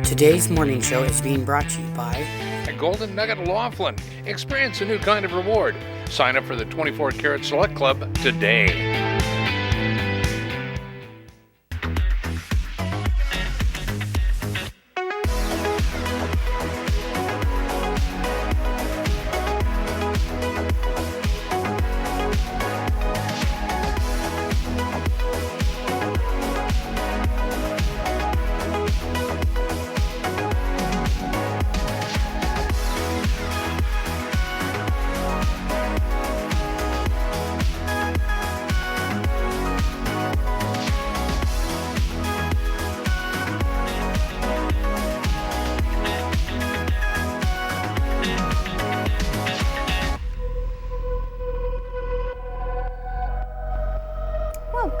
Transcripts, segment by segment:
Today's morning show is being brought to you by At Golden Nugget Laughlin. Experience a new kind of reward. Sign up for the 24 Karat Select Club today.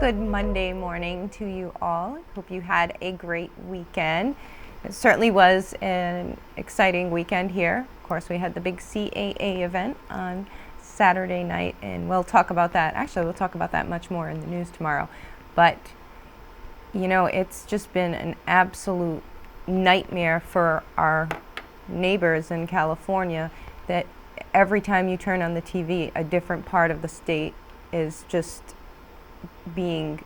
Good Monday morning to you all. Hope you had a great weekend. It certainly was an exciting weekend here. Of course, we had the big CAA event on Saturday night, and we'll talk about that. Actually, we'll talk about that much more in the news tomorrow. But, you know, it's just been an absolute nightmare for our neighbors in California that every time you turn on the TV, a different part of the state is just being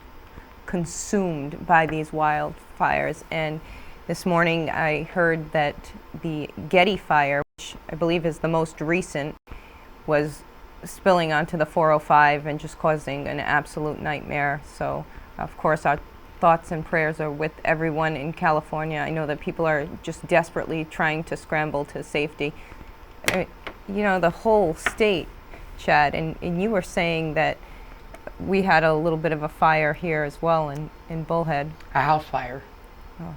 consumed by these wildfires. And this morning I heard that the Getty fire, which I believe is the most recent, was spilling onto the 405 and just causing an absolute nightmare. So of course our thoughts and prayers are with everyone in California. I know that people are just desperately trying to scramble to safety. You know, the whole state, Chad, and you were saying that we had a little bit of a fire here as well in Bullhead. A house fire. Oh,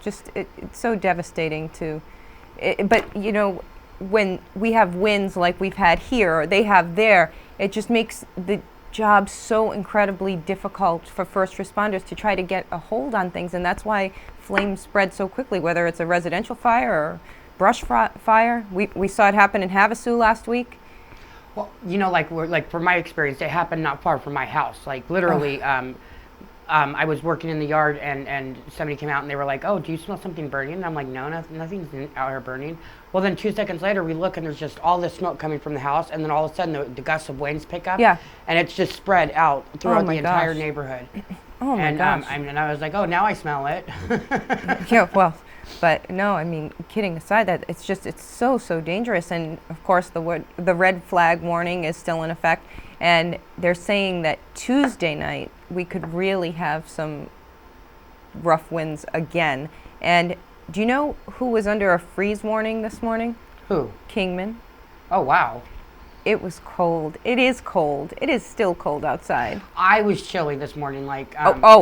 just it's so devastating but you know, when we have winds like we've had here or they have there, it just makes the job so incredibly difficult for first responders to try to get a hold on things, and that's why flames spread so quickly, whether it's a residential fire or brush fire. We saw it happen in Havasu last week. Well, you know, like from my experience, it happened not far from my house. Like literally, I was working in the yard and somebody came out and they were like, "Oh, do you smell something burning?" And I'm like, "No, nothing's out here burning." Well, then 2 seconds later, we look and there's just all this smoke coming from the house, and then all of a sudden the gusts of winds pick up. Yeah. And it's just spread out throughout the entire gosh. neighborhood. Oh my gosh. And I was like, "Oh, now I smell it." Yeah, well, but no, I mean, kidding aside, that it's so dangerous. And of course, the red flag warning is still in effect, and they're saying that Tuesday night we could really have some rough winds again. And do you know who was under a freeze warning this morning? Who? Kingman. Oh, wow. It was cold. It is cold. It is still cold outside. I was chilly this morning. Like.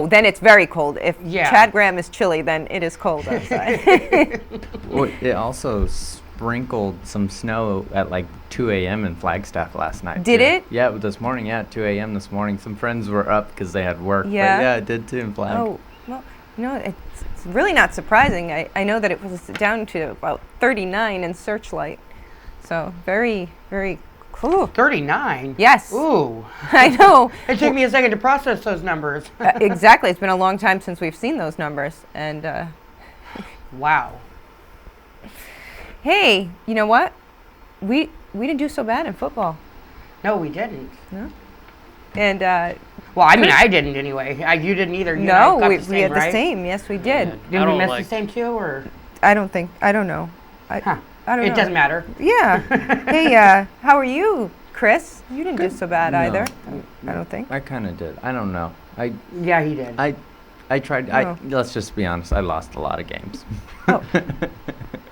Then it's very cold. If yeah. Chad Graham is chilly, then it is cold outside. Well, it also sprinkled some snow at like 2 a.m. in Flagstaff last night. Did too. it? Yeah, this morning. Yeah, 2 a.m. this morning. Some friends were up because they had work. Yeah. But yeah, it did too in Flag. Oh, well, you know, it's really not surprising. I know that it was down to about 39 in Searchlight. So very, very cool. 39? Yes. Ooh. I know. It took me a second to process those numbers. Exactly. It's been a long time since we've seen those numbers. And wow. Hey, you know what? We didn't do so bad in football. No, we didn't. No. And well, I mean, I didn't anyway. You didn't either. You no, got we the same, had right? the same. Yes, we did. Did we miss the same too, or? I don't know. I don't know. It doesn't matter. Yeah. Hey, how are you, Chris? You didn't do so bad either. I don't think. I kind of did. I don't know. Yeah, he did. I tried. Oh. Let's just be honest. I lost a lot of games. Oh.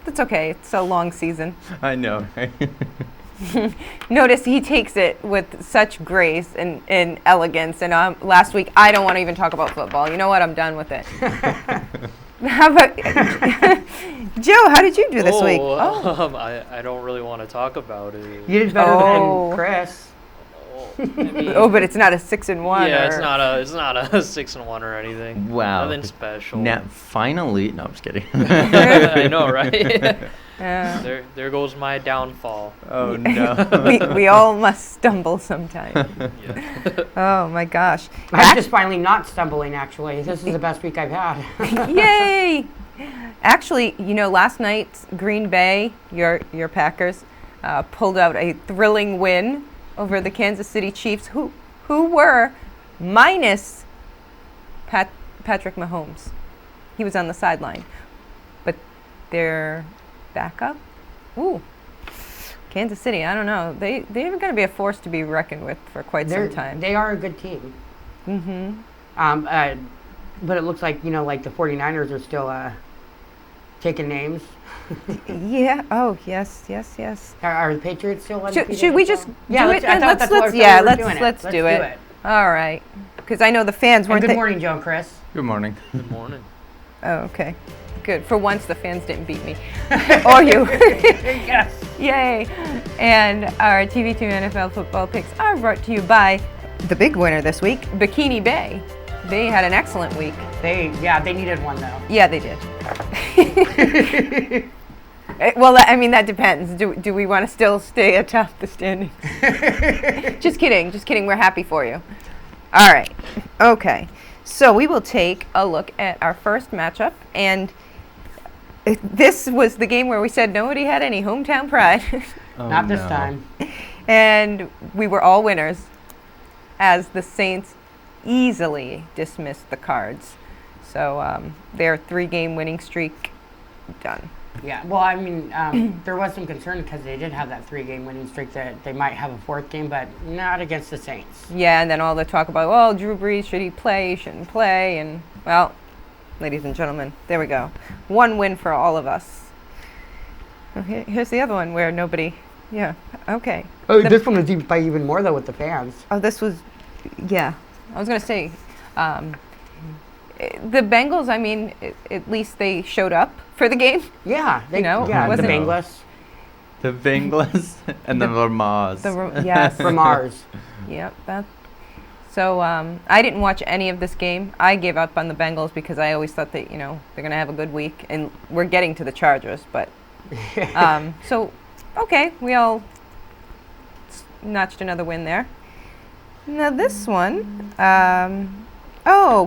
That's okay. It's a long season. I know. Notice he takes it with such grace and elegance. And last week, I don't want to even talk about football. You know what? I'm done with it. How about Joe? How did you do this week? I don't really want to talk about it. You did better than Chris. I mean, But it's not a 6-1. Yeah, it's not a 6-1 or anything. Wow. Nothing special. Now, finally, no, I'm just kidding. I know, right? Yeah. There goes my downfall. Oh no. we all must stumble sometime. Yeah. Oh my gosh. I'm just finally not stumbling. Actually, this is the best week I've had. Yay! Actually, last night Green Bay, your Packers, pulled out a thrilling win over the Kansas City Chiefs, who were minus Patrick Mahomes. He was on the sideline, but their backup, Kansas City. I don't know. They're going to be a force to be reckoned with for quite some time. They are a good team. Mm-hmm. But it looks like like the 49ers are still taking names. Yeah. Oh, yes. Are the Patriots still undefeated? Should we just Yeah, do let's- it? I Then? thought that's what we were doing. Let's do it. All right. Because I know the fans And weren't. good morning, Joe and Chris. Good morning. Good morning. Oh, okay. Good. For once, the fans didn't beat me. Or you. Yes. Yay. And our TV2 NFL football picks are brought to you by the big winner this week, Bikini Bay. They had an excellent week. They needed one though. Yeah, they did. Well, I mean, that depends. Do we want to still stay atop the standings? Just kidding. We're happy for you. All right. Okay. So we will take a look at our first matchup. And this was the game where we said nobody had any hometown pride. Oh, Not this no. time. And we were all winners as the Saints easily dismissed the Cards. So their 3-game winning streak, done. Yeah. Well, I mean, there was some concern because they did have that 3-game winning streak that they might have a 4th game, but not against the Saints. Yeah, and then all the talk about, well, Drew Brees, should he play, shouldn't play, and, well, ladies and gentlemen, there we go. 1 win for all of us. Okay, here's the other one where nobody, okay. Oh, this one was even by even more though with the fans. Oh, this was, I was going to say, the Bengals, I mean, at least they showed up for the game. Yeah. You know, yeah, the wasn't- Bengals. The Bengals and the Lamars. Yes. From ours. Yep. So I didn't watch any of this game. I gave up on the Bengals because I always thought that, they're going to have a good week. And we're getting to the Chargers. But so, okay, we all notched another win there. Now this one,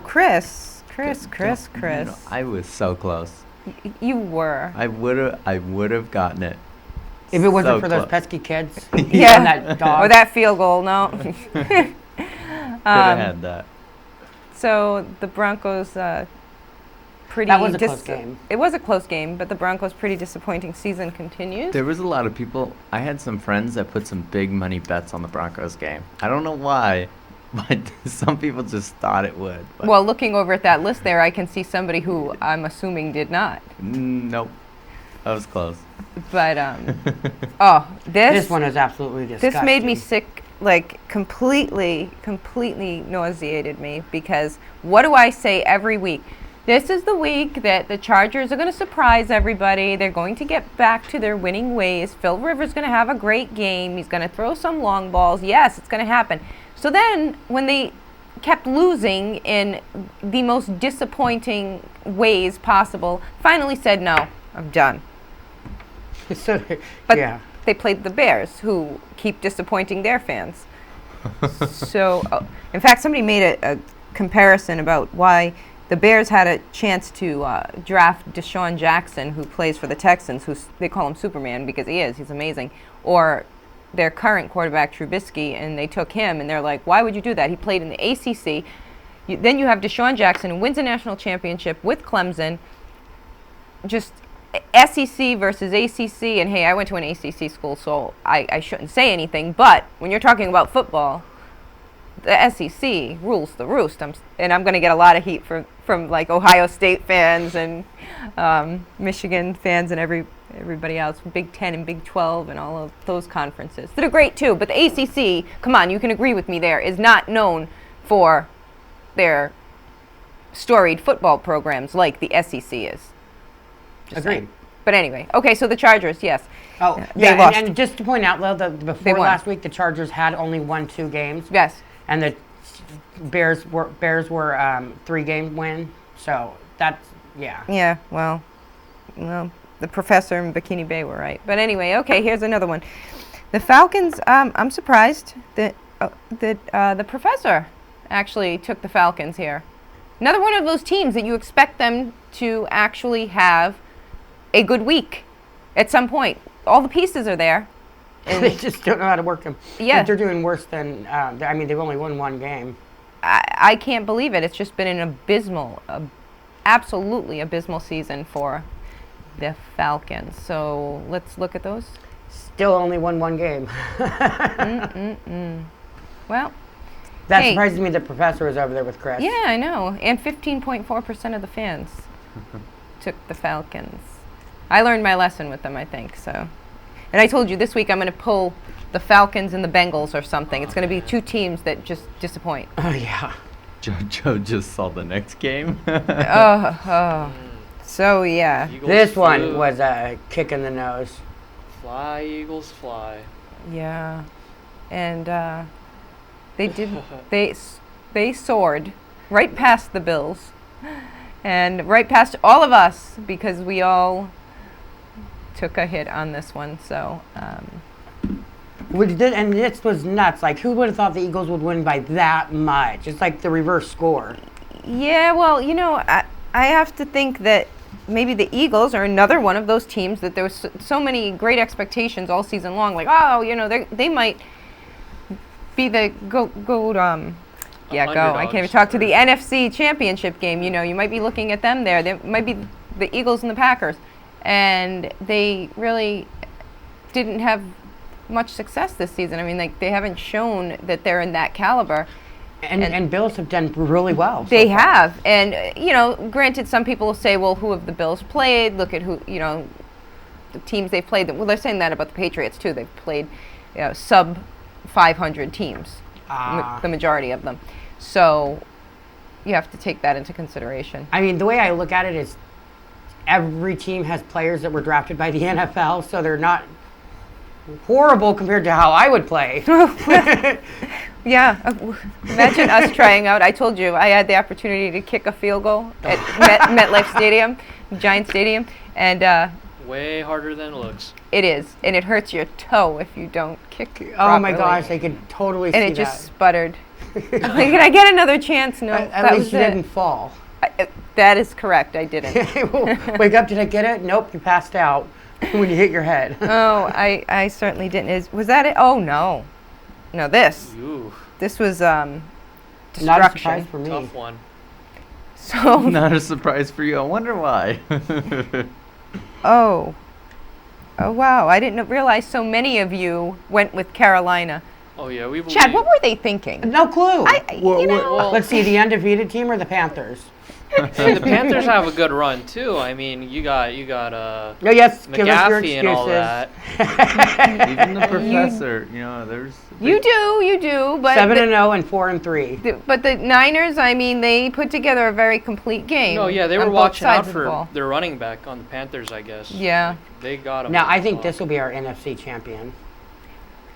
Chris. You know, I was so close. You were. I would have gotten it. If it wasn't So for those close. pesky kids. Yeah. And that dog. Or that field goal, no. Could have had that. So the Broncos pretty. That was a close game. It was a close game, but the Broncos' pretty disappointing season continues. There was a lot of people. I had some friends that put some big money bets on the Broncos game. I don't know why, but some people just thought it would. But Well, looking over at that list there, I can see somebody who I'm assuming did not. nope, that was close. But This one is absolutely disgusting. this made me sick, like completely nauseated me, because what do I say every week? This is the week that the Chargers are going to surprise everybody. They're going to get back to their winning ways. Phil Rivers is going to have a great game. He's going to throw some long balls. Yes, it's going to happen. So then when they kept losing in the most disappointing ways possible, finally said, no, I'm done. So, But yeah. they played the Bears, who keep disappointing their fans. So, in fact, somebody made a comparison about why the Bears had a chance to draft Deshaun Jackson, who plays for the Texans, they call him Superman because he is. He's amazing. Or their current quarterback, Trubisky, and they took him, and they're like, why would you do that? He played in the ACC. Then you have Deshaun Jackson, who wins a national championship with Clemson. Just SEC versus ACC, and hey, I went to an ACC school, so I shouldn't say anything, but when you're talking about football, the SEC rules the roost. I'm going to get a lot of heat from like Ohio State fans and Michigan fans and everybody else, Big 10 and Big 12 and all of those conferences that are great too. But the ACC, come on, you can agree with me there, is not known for their storied football programs like the SEC is. Just Agreed. saying. But anyway, okay, so the Chargers, yes. Oh, They yeah, lost. and just to point out, though, before won. last week, the Chargers had only won 2 games. Yes. And the Bears were 3-game win. So that's, yeah. Yeah, well, the professor in Bikini Bay were right. But anyway, okay, here's another one. The Falcons, I'm surprised that the professor actually took the Falcons here. Another one of those teams that you expect them to actually have a good week at some point. All the pieces are there. They just don't know how to work them. Yeah. But they're doing worse than, I mean, they've only won one game. I can't believe it. It's just been an absolutely abysmal season for the Falcons. So let's look at those. Still only won one game. Well, That hey. surprises me that Professor was over there with Chris. yeah, I know. And 15.4% of the fans took the Falcons. I learned my lesson with them, I think. So, and I told you this week I'm going to pull the Falcons and the Bengals or something. It's going to be two teams that just disappoint. Oh, yeah. JoJo just saw the next game. So yeah. Eagles This one flew. was a kick in the nose. Fly, Eagles, fly. Yeah, and they did. They soared right past the Bills, and right past all of us because we all took a hit on this one. So And this was nuts. Like, who would have thought the Eagles would win by that much? It's like the reverse score. yeah, well, I have to think that maybe the Eagles are another one of those teams that there was so many great expectations all season long. Like, they might be the go. Yeah, go. I can't even talk to the NFC Championship game. You might be looking at them there. They might be the Eagles and the Packers, and they really didn't have much success this season. I mean, they haven't shown that they're in that caliber. And Bills have done really well. They have, and granted, some people will say, "Well, who have the Bills played? Look at who the teams they've played." Well, they're saying that about the Patriots too. They've played sub 500 teams, the majority of them. So you have to take that into consideration. I mean, the way I look at it is every team has players that were drafted by the NFL, so they're not horrible compared to how I would play. Yeah, imagine us trying out. I told you I had the opportunity to kick a field goal at MetLife Stadium, Giant Stadium, and Way harder than it looks. it is, and it hurts your toe if you don't kick Oh my properly. gosh, I could totally see And that. it just sputtered. Like, can I get another chance? No, At that least was you it. didn't fall. That is correct. I didn't. Wake up, did I get it? Nope, you passed out when you hit your head. Oh, I certainly didn't. Was that it? Oh no, this Ooh, was Not a destruction. surprise for me. tough one. So Not a surprise for you. I wonder why. oh wow, I didn't realize so many of you went with Carolina. Oh yeah, we believe. Chad, what were they thinking? No clue. Well, Let's see, the undefeated team or the Panthers? see, the Panthers have a good run too. I mean, you got Oh, yes, give us your McGaffey and all excuses. that. Even the professor, there's. You do, but 7-0 and 4-3. but the Niners, I mean, they put together a very complete game. No, yeah, they were on both watching out sides of the for ball. their running back on the Panthers, I guess. Yeah. They got him. Now, I think this will be our NFC champion.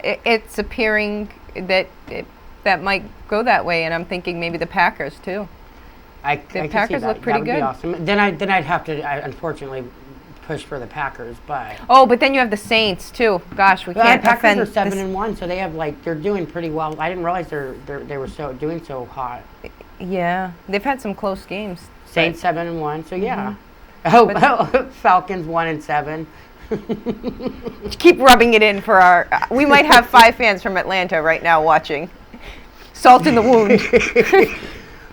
It's appearing that that might go that way, and I'm thinking maybe the Packers too. I can see Packers that. look pretty That would good. be awesome. Then I'd have to, unfortunately, push for the Packers, but Oh, but then you have the Saints too. Gosh, we the can't Packers defend are 7 this- and 1, so they have they're doing pretty well. I didn't realize they were doing so hot. Yeah, they've had some close games. Saints 7 and 1, so yeah. Mm-hmm. Oh, Falcons 1 and 7. Keep rubbing it in for our. We might have 5 fans from Atlanta right now watching. Salt in the wound.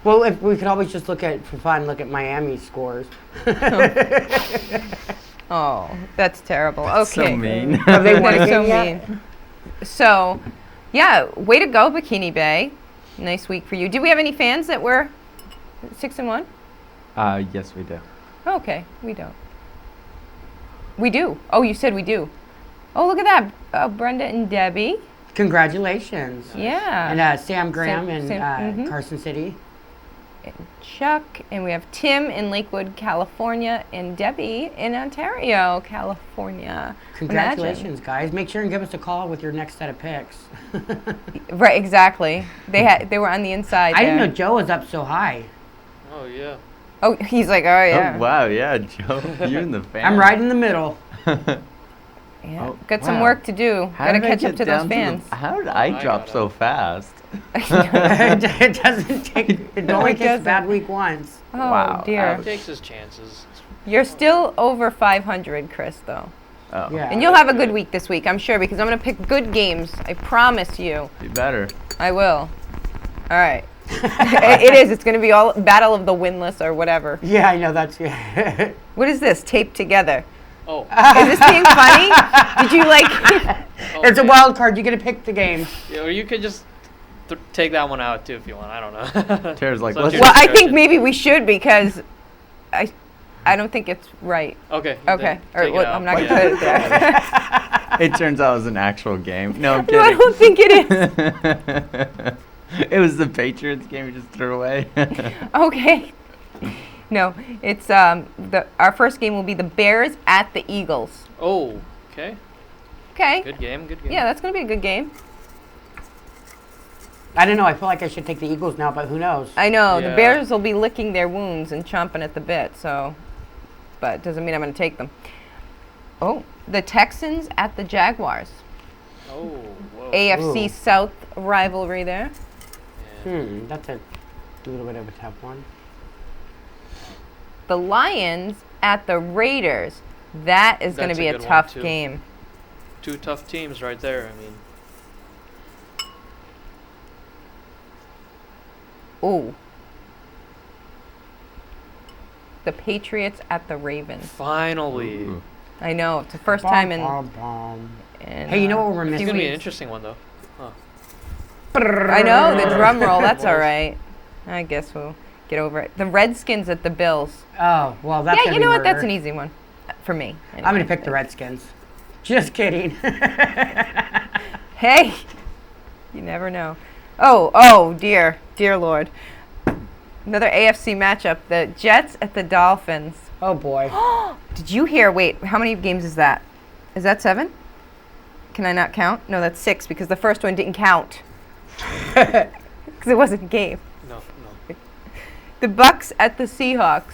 Well, if we could always just look at Miami's scores. Oh, that's terrible. Okay. So mean. Have they won a That's so game yet? mean. So, yeah, way to go, Bikini Bay. Nice week for you. Do we have any fans that were 6 and 1? Yes, we do. Okay, we don't. We do. Oh, you said we do. Oh, look at that. Brenda and Debbie. Congratulations. Yeah. And Sam Graham in mhm. Carson City. Chuck, and we have Tim in Lakewood, California, and Debbie in Ontario, California. Congratulations, guys. Make sure and give us a call with your next set of picks. Right, exactly. They were on the inside. I didn't there. know Joe was up so high. Oh yeah. Oh, he's like, oh yeah. Oh, wow, yeah, Joe. You're in the fan. I'm right in the middle. Yeah. Oh, Got some wow. work to do. How Got to did I catch up get to those down the- fans. how did I I drop got so fast? It doesn't take. It No, only it takes a doesn't. bad week once. Oh Wow. dear. He takes his chances. You're still over 500, Chris, though. Oh, Yeah. And you'll have a good week this week, I'm sure, because I'm going to pick good games. I promise you. you better. I will. All right. It is. It's going to be all battle of the winless or whatever. Yeah, I know that's good. What is this? Taped together. Oh, Is this being funny? Did you like? It's a okay. wild card. You get to pick the game. Yeah, or you could just take that one out too if you want. I don't know. Tara's like, It's up let's to your Well, I think discretion. maybe we should because I don't think it's right. Okay. Okay. then All right. take it Well, out. I'm not going Yeah. to put it there. It turns out it was an actual game. No, I'm No, I kidding. don't think it is. It was the Patriots game we just threw away. Okay. No, it's our first game will be the Bears at the Eagles. Oh, okay. Okay. Good game. Good game. Yeah, that's going to be a good game. I don't know. I feel like I should take the Eagles now, but who knows? I know the Yeah. Bears will be licking their wounds and chomping at the bit, so but doesn't mean I'm going to take them. Oh, the Texans at the Jaguars. Oh, whoa. AFC Ooh. South rivalry there. Yeah. That's a little bit of a tough one. The Lions at the Raiders. That is going to That's a be a good one, tough too. game. Two tough teams right there. I mean, Ooh. The Patriots at the Ravens. finally. Ooh. I know, it's the first time in Hey, you know what we're It's missing? gonna be an weeks. interesting one though. I know, the drum roll, that's all right. I guess we'll get over it. The Redskins at the Bills. Oh, well, that's Yeah, gonna you be know what? That's murder. an easy one for me. I'm going to anyway. pick the Redskins. Just kidding. Hey, you never know. Oh, dear Lord. Another AFC matchup, the Jets at the Dolphins. Oh, boy. Did you hear, wait, how many games is that? Is that 7? Can I not count? No, that's 6 because the first one didn't count. Because it wasn't a game. No. The Bucks at the Seahawks.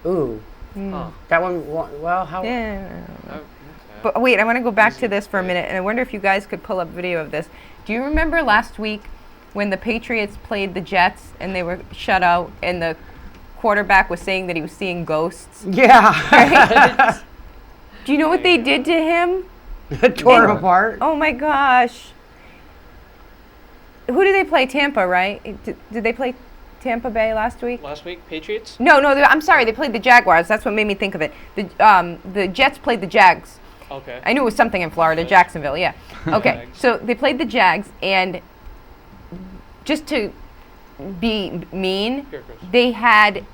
Ooh. Huh. That one, well, how? Yeah. Okay. But wait, I want to go back to Easy. this for a minute, and I wonder if you guys could pull up video of this. Do you remember last week when the Patriots played the Jets and they were shut out, and the quarterback was saying that he was seeing ghosts? Yeah. Do you know what they did to him? Tore him apart. Oh my gosh. Who did they play? Tampa, right? Did they play Tampa Bay last week? Last week, Patriots. No, I'm sorry. They played the Jaguars. That's what made me think of it. The Jets played the Jags. Okay. I knew it was something in Florida, Okay. Jacksonville, yeah. Okay, Jags. so they played the Jags, and just to be mean, Here, Chris. they had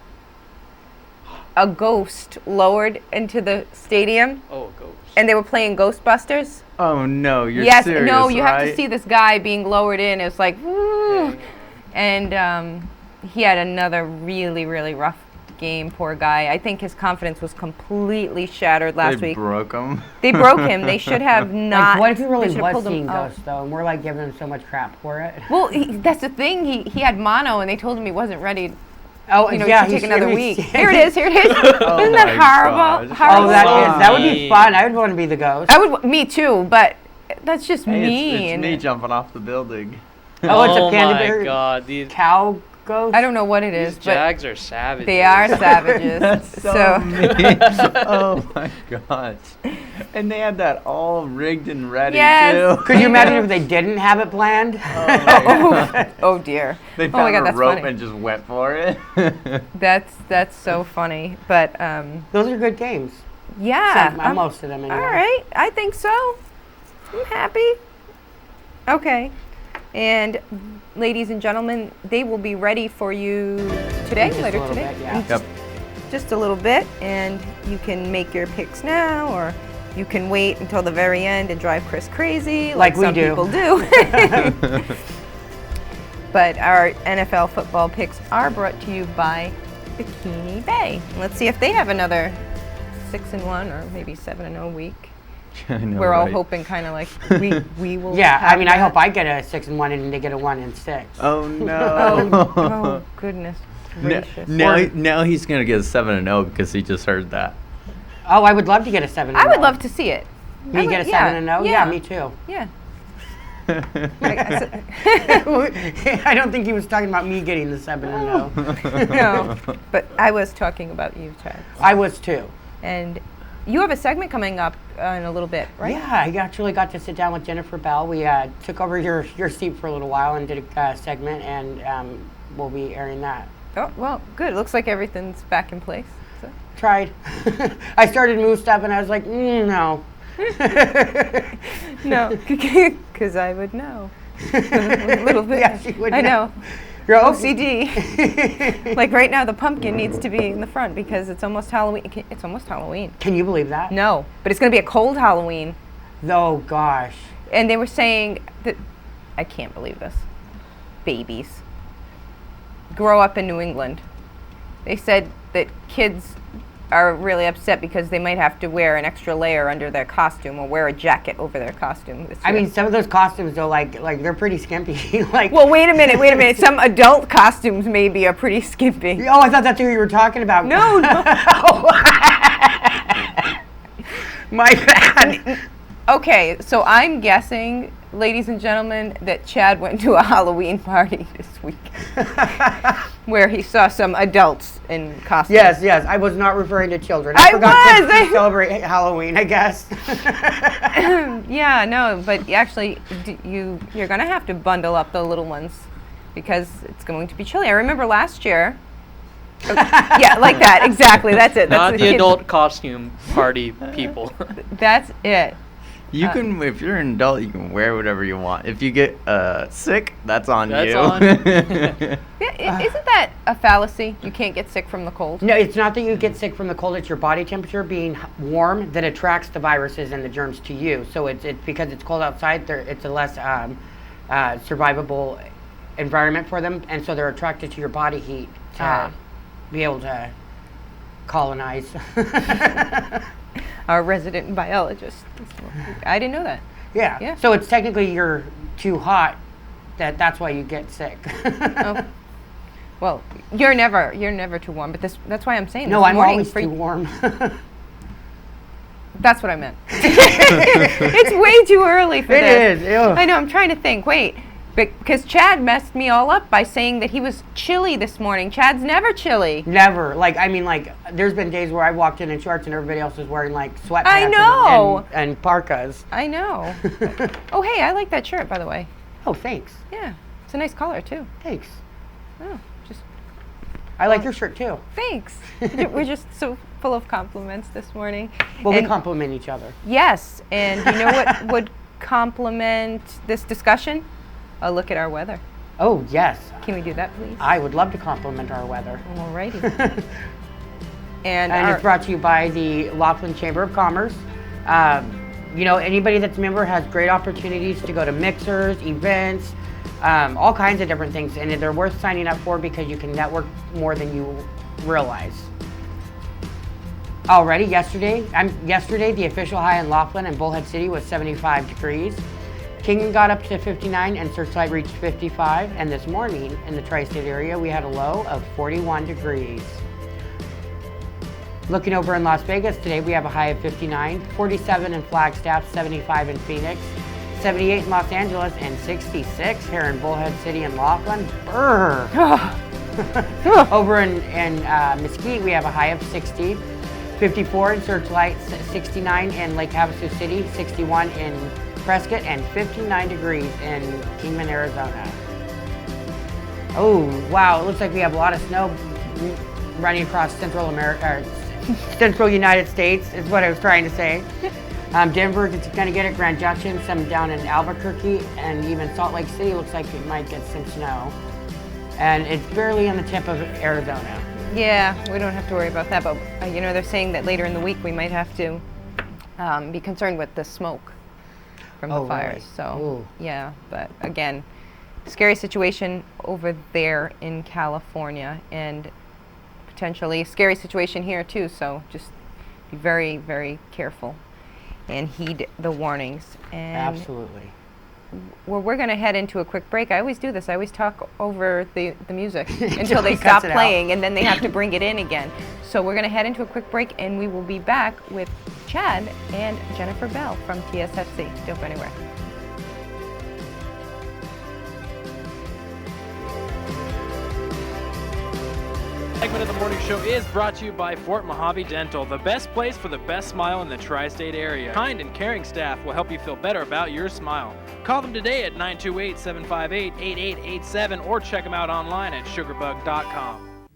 a ghost lowered into the stadium, Oh, ghost. and they were playing Ghostbusters. Oh no, you're Yes, serious, no, you have to right? see this guy being lowered in. It was like, woo, and he had another really, really rough game. Poor guy. I think his confidence was completely shattered last They week. broke him. They broke him. They should have not. Like, what if he they really should have was pulled him seeing out. ghosts, though, and we're, like, giving him so much crap for it? Well, that's the thing. He had mono, and they told him he wasn't ready. Oh, You know, yeah, he should take another week. he's- Here it is. Here it is. Oh Isn't that my horrible? gosh. Horrible. Oh, that would be Mean. fun. I would want to be the ghost. I would. Me too. But that's just Hey, mean. it's me jumping off the building. Oh, it's a panda my bear God, these cow ghost? I don't know what it is, but Jags are savages. they are savages. That's so, so mean. Oh my gosh. And they had that all rigged and ready Yes. too. Could you imagine if they didn't have it planned? oh dear. They Oh my found God, a that's rope funny. and just went for it. That's so funny. But Those are good games. yeah. Most of them anyway. All right. I think so. I'm happy. Okay. And ladies and gentlemen, they will be ready for you today, Just a later little today. bit, yeah. In Yep. Just a little bit, and you can make your picks now, or you can wait until the very end and drive Chris crazy, Like we some do. people do. But our NFL football picks are brought to you by Bikini Bay. Let's see if they have another 6-1 or maybe 7-0 week. I know, We're all right? hoping, kind of like we will. Yeah, I have mean, I that. hope I get a 6-1 and they get a 1-6. Oh no. Oh goodness gracious! Now he's gonna get a 7-0 because he just heard that. Oh, I would love to get a 7-0. I would love to see it. Me get a 7-0? Yeah, me too. Yeah. I don't think he was talking about me getting the 7-0. No, but I was talking about you, Chad. I was too. And you have a segment coming up in a little bit, right? Yeah, I actually got to sit down with Jennifer Bell. We took over your seat for a little while and did a segment, and we'll be airing that. Oh, well, good. It looks like everything's back in place. So. Tried. I started to move stuff, and I was like, no. No, because I would know. A little bit. Yeah, she would I know. You're OCD. Like right now, the pumpkin needs to be in the front because it's almost Halloween. It's almost Halloween. Can you believe that? No, but it's going to be a cold Halloween. Oh, gosh. And they were saying that, I can't believe this, babies grow up in New England. They said that kids are really upset because they might have to wear an extra layer under their costume or wear a jacket over their costume this year. I mean, some of those costumes, though, like they're pretty skimpy. Like, well, wait a minute. Some adult costumes maybe are pretty skimpy. oh, I thought that's who you were talking about. No. My bad. Okay, so I'm guessing, ladies and gentlemen, that Chad went to a Halloween party this week where he saw some adults in costumes. Yes. I was not referring to children. I forgot was! to celebrate Halloween, I guess. Yeah, no, but actually, you're going to have to bundle up the little ones because it's going to be chilly. I remember last year. Yeah, like that, exactly. That's it. Not That's the adult costume party people. That's it. You can, if you're an adult, you can wear whatever you want. If you get sick, that's on That's you. on. Yeah, isn't that a fallacy? You can't get sick from the cold? No, it's not that you get sick from the cold. It's your body temperature being warm that attracts the viruses and the germs to you. So it's because it's cold outside. It's a less survivable environment for them, and so they're attracted to your body heat to be able to colonize. Our resident biologist. I didn't know that. Yeah. So it's technically you're too hot. That's why you get sick. Oh. Well, you're never too warm, but that's why I'm saying. No, this I'm morning always too warm. That's what I meant. It's way too early for this. It is. Ew. I know. I'm trying to think. Wait, because Chad messed me all up by saying that he was chilly this morning. Chad's never chilly. Never. There's been days where I walked in shorts and everybody else was wearing sweatpants. I know. And parkas. I know. Oh, hey, I like that shirt, by the way. Oh, thanks. Yeah, it's a nice color too. Thanks. Oh, just I like your shirt too. thanks. We're just so full of compliments this morning. Well, we And- compliment each other. Yes, and you know what would complement this discussion? A look at our weather. Oh, yes. Can we do that, please? I would love to compliment our weather. Alrighty. And And our, it's brought to you by the Laughlin Chamber of Commerce. Anybody that's a member has great opportunities to go to mixers, events, all kinds of different things. And they're worth signing up for because you can network more than you realize. Already, yesterday, the official high in Laughlin and Bullhead City was 75 degrees. Kingman got up to 59 and Searchlight reached 55. And this morning in the tri-state area, we had a low of 41 degrees. Looking over in Las Vegas today, we have a high of 59, 47 in Flagstaff, 75 in Phoenix, 78 in Los Angeles, and 66 here in Bullhead City and Laughlin. Brr. Over in Mesquite, we have a high of 60, 54 in Searchlight, 69 in Lake Havasu City, 61 in Prescott, and 59 degrees in Kingman, Arizona. Oh, wow, it looks like we have a lot of snow running across Central America, Central United States is what I was trying to say. Denver is going to get it, Grand Junction, some down in Albuquerque, and even Salt Lake City looks like it might get some snow. And it's barely on the tip of Arizona. yeah, we don't have to worry about that. But they're saying that later in the week we might have to be concerned with the smoke from the fires. Really? So Ooh. yeah, but again, scary situation over there in California, and potentially a scary situation here too. So just be very, very careful and heed the warnings. And Absolutely. well, we're going to head into a quick break. I always do this. I always talk over the music until Until they he stop cuts it out. playing, and then they have to bring it in again. So we're going to head into a quick break, and we will be back with Chad and Jennifer Bell from TSFC. Don't go anywhere. Segment of the morning show is brought to you by Fort Mojave Dental, the best place for the best smile in the tri-state area. Kind and caring staff will help you feel better about your smile. Call them today at 928-758-8887 or check them out online at sugarbug.com.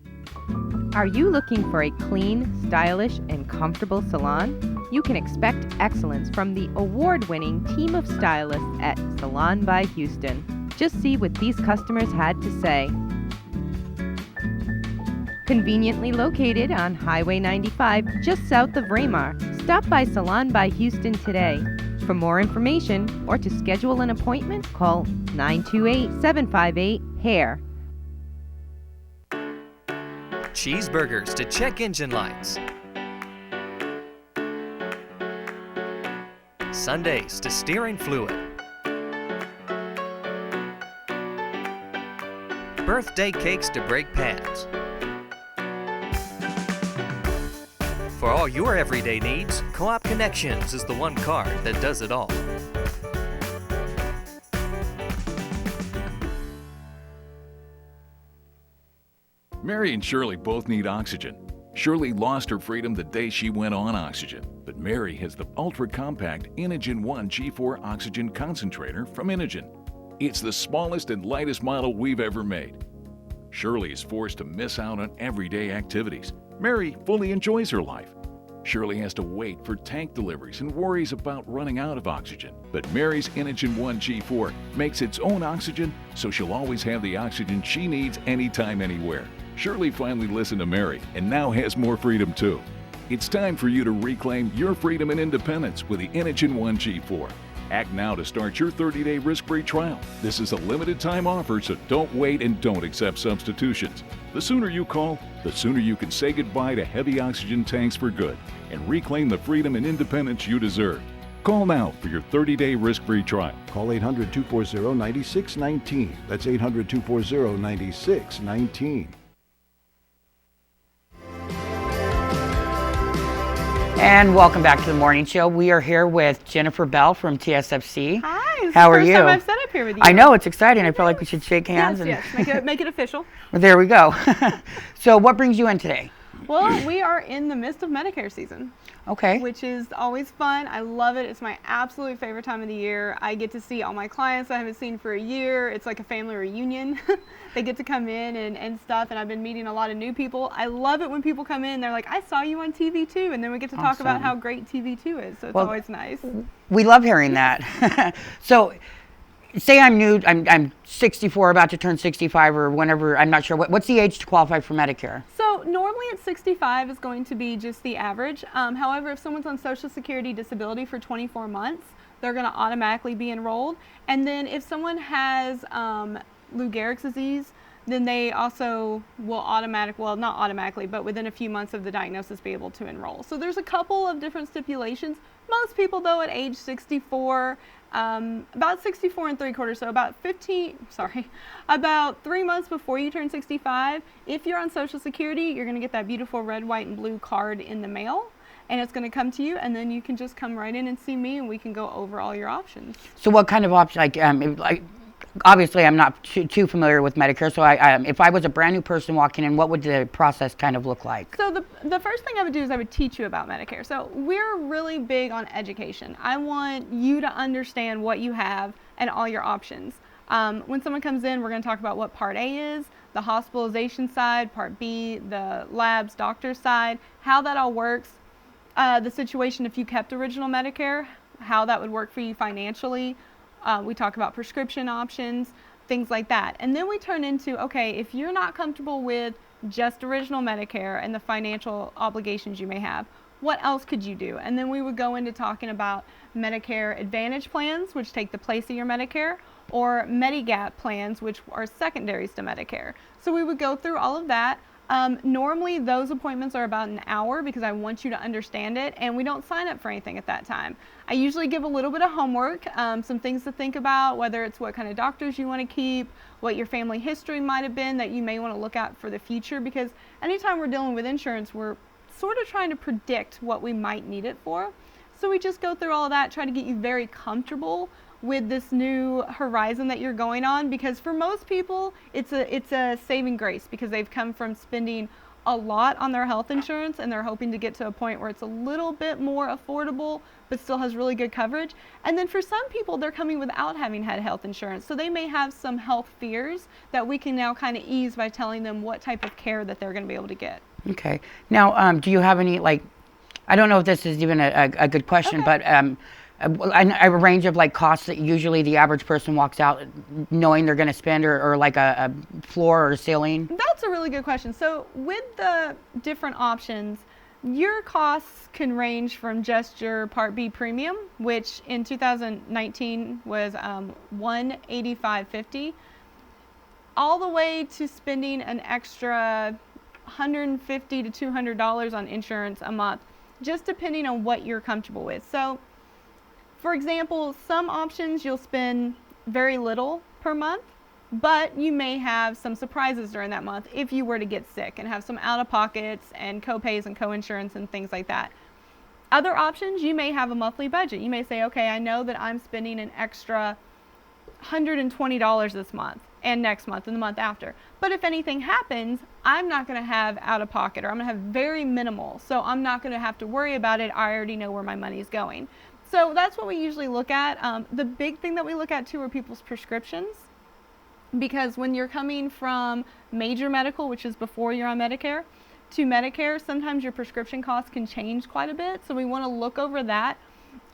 Are you looking for a clean, stylish, and comfortable salon? You can expect excellence from the award-winning team of stylists at Salon by Houston. Just see what these customers had to say. Conveniently located on Highway 95 just south of Raymar, stop by Salon by Houston today. For more information or to schedule an appointment, call 928-758-HAIR. Cheeseburgers to check engine lights. Sundays to steering fluid. Birthday cakes to brake pads. For all your everyday needs, Co-op Connections is the one card that does it all. Mary and Shirley both need oxygen. Shirley lost her freedom the day she went on oxygen, but Mary has the ultra-compact Inogen 1 G4 oxygen concentrator from Inogen. It's the smallest and lightest model we've ever made. Shirley is forced to miss out on everyday activities. Mary fully enjoys her life. Shirley has to wait for tank deliveries and worries about running out of oxygen. But Mary's Inogen 1 G4 makes its own oxygen, so she'll always have the oxygen she needs anytime, anywhere. Shirley finally listened to Mary and now has more freedom too. It's time for you to reclaim your freedom and independence with the Inogen 1 G4. Act now to start your 30-day risk-free trial. This is a limited time offer, so don't wait and don't accept substitutions. The sooner you call, the sooner you can say goodbye to heavy oxygen tanks for good and reclaim the freedom and independence you deserve. Call now for your 30-day risk-free trial. Call 800-240-9619. That's 800-240-9619. And welcome back to the morning show. We are here with Jennifer Bell from TSFC. Hi. How are you? First time I've set up here with you. I know, it's exciting. I feel like we should shake hands. Yes, make it official. Well, there we go. So what brings you in today? Well, we are in the midst of Medicare season. Okay. Which is always fun. I love it. It's my absolute favorite time of the year. I get to see all my clients I haven't seen for a year. It's like a family reunion. They get to come in and stuff, and I've been meeting a lot of new people. I love it when people come in, they're like, I saw you on TV2, and then we get to talk about how great TV2 is, so it's always nice. We love hearing that. So say I'm new, I'm 64, about to turn 65 or whenever, I'm not sure. What's the age to qualify for Medicare? So normally at 65 is going to be just the average. However, if someone's on Social Security disability for 24 months, they're going to automatically be enrolled. And then if someone has Lou Gehrig's disease, then they also will not automatically, but within a few months of the diagnosis be able to enroll. So there's a couple of different stipulations. Most people though at age 64, about 64 and 3/4, so about 3 months before you turn 65, if you're on Social Security, you're going to get that beautiful red, white, and blue card in the mail. And it's going to come to you, and then you can just come right in and see me, and we can go over all your options. So what kind of options, obviously I'm not too familiar with Medicare, so if I was a brand new person walking in, what would the process kind of look like? So the first thing I would do is I would teach you about Medicare. So we're really big on education. I want you to understand what you have and all your options. When someone comes in, we're going to talk about what Part A is, the hospitalization side, Part B, the labs, doctor side, how that all works, the situation if you kept original Medicare, how that would work for you financially. We talk about prescription options, things like that. And then we turn into, okay, if you're not comfortable with just original Medicare and the financial obligations you may have, what else could you do? And then we would go into talking about Medicare Advantage plans, which take the place of your Medicare, or Medigap plans, which are secondaries to Medicare. So we would go through all of that. Normally those appointments are about an hour because I want you to understand it, and we don't sign up for anything at that time. I usually give a little bit of homework, some things to think about, whether it's what kind of doctors you want to keep, what your family history might have been that you may want to look at for the future, because anytime we're dealing with insurance, we're sort of trying to predict what we might need it for. So we just go through all of that, try to get you very comfortable with this new horizon that you're going on, because for most people it's a saving grace because they've come from spending a lot on their health insurance and they're hoping to get to a point where it's a little bit more affordable but still has really good coverage. And then for some people, they're coming without having had health insurance. So they may have some health fears that we can now kind of ease by telling them what type of care that they're going to be able to get. Okay. Now, do you have any, like, I don't know if this is even a good question, but a range of like costs that usually the average person walks out knowing they're going to spend, or like a floor or a ceiling? That's a really good question. So with the different options, your costs can range from just your Part B premium, which in 2019 was $185.50, all the way to spending an extra $150 to $200 on insurance a month, just depending on what you're comfortable with. So, for example, some options you'll spend very little per month, but you may have some surprises during that month if you were to get sick and have some out-of-pockets and co-pays and co-insurance and things like that. Other options, you may have a monthly budget. You may say, okay, I know that I'm spending an extra $120 this month and next month and the month after. But if anything happens, I'm not going to have out-of-pocket, or I'm going to have very minimal. So I'm not going to have to worry about it. I already know where my money is going. So that's what we usually look at. The big thing that we look at too are people's prescriptions. Because when you're coming from major medical, which is before you're on Medicare, to Medicare, sometimes your prescription costs can change quite a bit. So we want to look over that.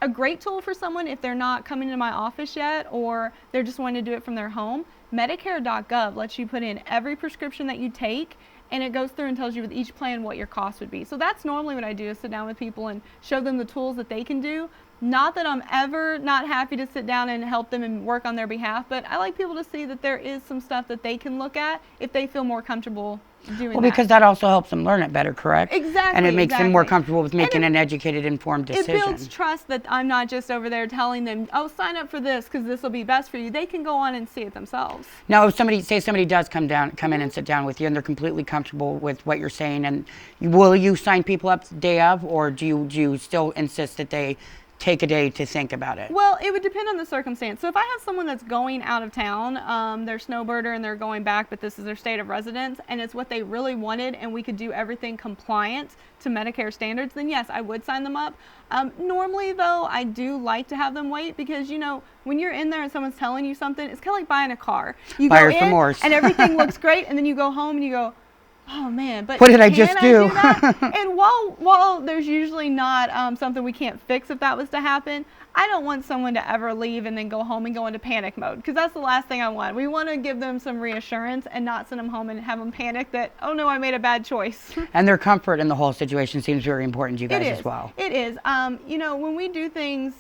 A great tool for someone if they're not coming to my office yet, or they're just wanting to do it from their home, Medicare.gov lets you put in every prescription that you take, and it goes through and tells you with each plan what your cost would be. So that's normally what I do, is sit down with people and show them the tools that they can do. Not that I'm ever not happy to sit down and help them and work on their behalf, but I like people to see that there is some stuff that they can look at if they feel more comfortable doing that. Well, because that also helps them learn it better, correct? Exactly. And it makes them more comfortable with making an educated, informed decision. It builds trust that I'm not just over there telling them, oh, sign up for this because this will be best for you. They can go on and see it themselves. Now, if somebody does come in and sit down with you and they're completely comfortable with what you're saying, and will you sign people up the day of, or do you still insist that they take a day to think about it? Well, it would depend on the circumstance. So if I have someone that's going out of town, they're snowbirder and they're going back, but this is their state of residence and it's what they really wanted, and we could do everything compliant to Medicare standards, then yes, I would sign them up. Normally though, I do like to have them wait, because when you're in there and someone's telling you something, it's kind of like buying a car. You Buyer's go in remorse. and everything looks great, and then you go home and you go, oh man, but what did I just do? That? And while there's usually not something we can't fix if that was to happen, I don't want someone to ever leave and then go home and go into panic mode, because that's the last thing I want. We want to give them some reassurance and not send them home and have them panic that, oh no, I made a bad choice. And their comfort in the whole situation seems very important to you guys as well. It is. When we do things,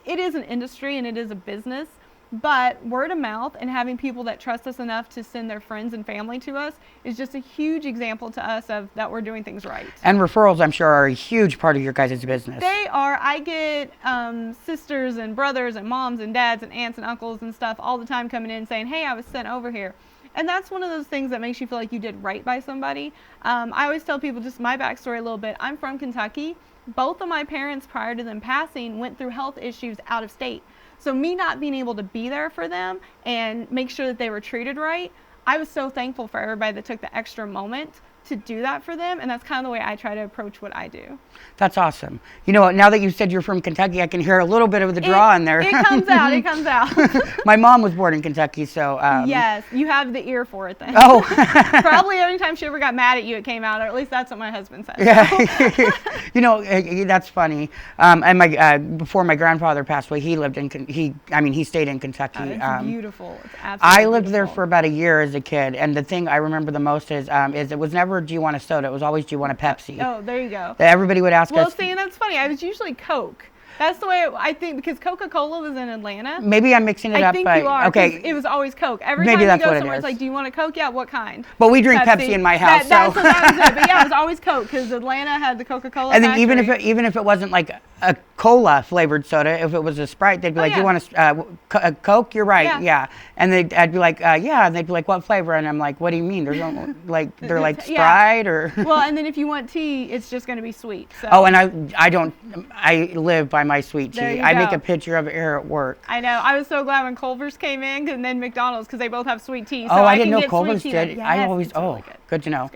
it is an industry and it is a business. But word of mouth and having people that trust us enough to send their friends and family to us is just a huge example to us of that we're doing things right. And referrals, I'm sure, are a huge part of your guys' business. They are. I get sisters and brothers and moms and dads and aunts and uncles and stuff all the time coming in saying, hey, I was sent over here. And that's one of those things that makes you feel like you did right by somebody. I always tell people just my backstory a little bit. I'm from Kentucky. Both of my parents, prior to them passing, went through health issues out of state. So me not being able to be there for them and make sure that they were treated right, I was so thankful for everybody that took the extra moment to do that for them, and that's kind of the way I try to approach what I do. That's awesome. Now that you said you're from Kentucky, I can hear a little bit of the draw in there. It comes out. It comes out. My mom was born in Kentucky, so. Yes, you have the ear for it then. Oh. Probably every time she ever got mad at you, it came out, or at least that's what my husband said. Yeah. That's funny. And before my grandfather passed away, he lived he stayed in Kentucky. It's beautiful. It's absolutely I lived beautiful. there for about a year as a kid, and the thing I remember the most is it was never, do you want a soda? It was always, do you want a Pepsi? Oh, there you go. Everybody would ask us. Well, see, and that's funny. I was usually Coke. That's the way I think, because Coca-Cola was in Atlanta. Maybe I'm mixing it up. I think you are. Okay. It was always Coke. Every Maybe time you that's go what it somewhere, is. it's like, do you want a Coke? Yeah, what kind? But we drink Pepsi in my house. That was it. But yeah, it was always Coke, because Atlanta had the Coca-Cola And then factory. even if it wasn't like a cola flavored soda, if it was a Sprite, they'd be like, "You want a Coke?" You're right, yeah. And I'd be like, "Yeah," and they'd be like, "What flavor?" And I'm like, "What do you mean? There's no they're like Sprite or." Well, and then if you want tea, it's just going to be sweet. So. Oh, and I live by my sweet tea. I make a picture of it here at work. I know. I was so glad when Culver's came in, and then McDonald's, because they both have sweet tea. So I didn't know get Culver's sweet tea did. Yes, I always really good. Good to know.